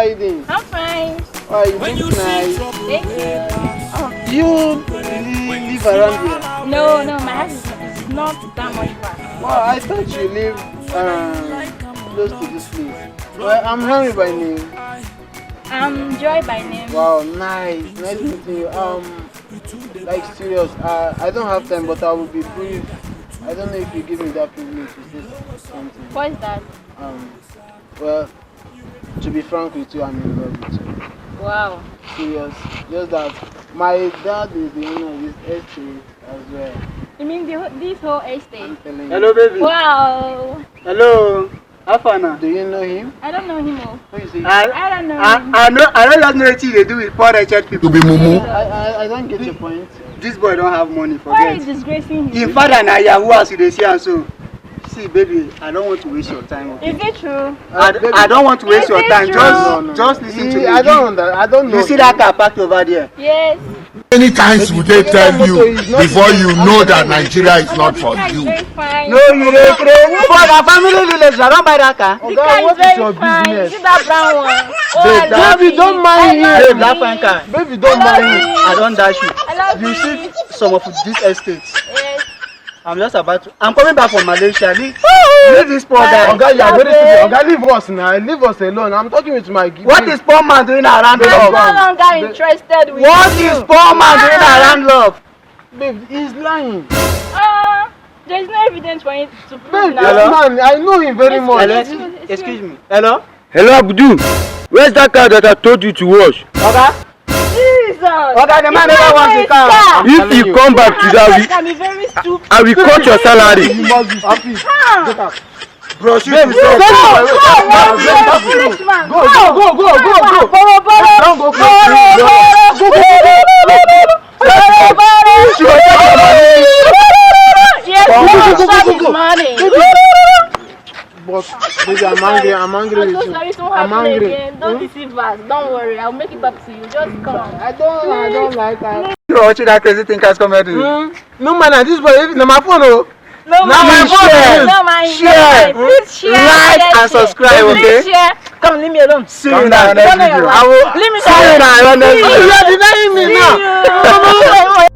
are you doing? I'm fine. Oh, you look nice. Thank you. Do you live around here? No, my house is not that much far. Well, I thought you live close to this place. Well, I'm Henry by name. I'm Joy by name. Wow, nice. Nice meeting you. Like serious. I don't have time, but I will be brief. I don't know if you give me that privilege to say something. What is that? Well, to be frank with you, I'm in love with you. Wow. Serious. Just that my dad is the owner of this estate as well. You mean this whole estate? I'm telling you. Hello, baby. Wow. Hello. Afana. Do you know him? I don't know him. Oh. Who is he? I don't know him. I don't just know what they do with poor wretched people. To be mumu. I don't get your point. This boy don't have money, Why are you forget. disgracing him? In father na Yahoo as you dey see am so. See, baby, I don't want to waste your time. Okay? Is it true? I don't want to waste your time. true? Just listen to me. I don't know. You see that car parked over there? Yes. Many times will they tell you before you know that Nigeria is not for This car is you. very fine. No, you dey crazy. For the family village, I don't buy that car. The Okay, car what is is very your fine. business? See that brown one? Oh, I Babe, love baby, it. don't mind him. Babe, that fine car. Baby, don't mind him. I don't dash you. I love You it. see some of this estates. Yes. I'm just about to. I'm coming back from Malaysia. Leave this poor guy. Oga, you are very stupid. Oga, leave us now. Leave us alone. I'm talking with my What is poor man doing around Babe, I'm love? no longer interested with What you. is poor man doing around love? Babe, he's lying. There's no evidence for it to prove Babe, now. this man, I know him very much. Hello? Excuse me. Hello? Hello, Abdul. Where's that car that I told you to wash? Okay? Jesus! Okay, the man never wants the car. If you come back to that, can be very stupid. I will cut your salary. You must be stupid. Get out. Bro, shoot me. Go, Foolish man. go, go, go, go, go. Borrow. Don't go Yes, Go. money. But baby, I'm angry. I'm angry I'm with so you. sorry, so I'm happen angry. again. Don't deceive us. Don't worry. I'll make it up to you. Just come on. I don't like that. You are watching that crazy thing that's coming to you. No man, this boy, no my phone. Oh. No, Now mind. share. No, mind. Share. Please share. Like Yes, and subscribe, Please okay? share. Come, leave me alone. See you in our next video. Leave me See you in our next video. You are denying me now. See you.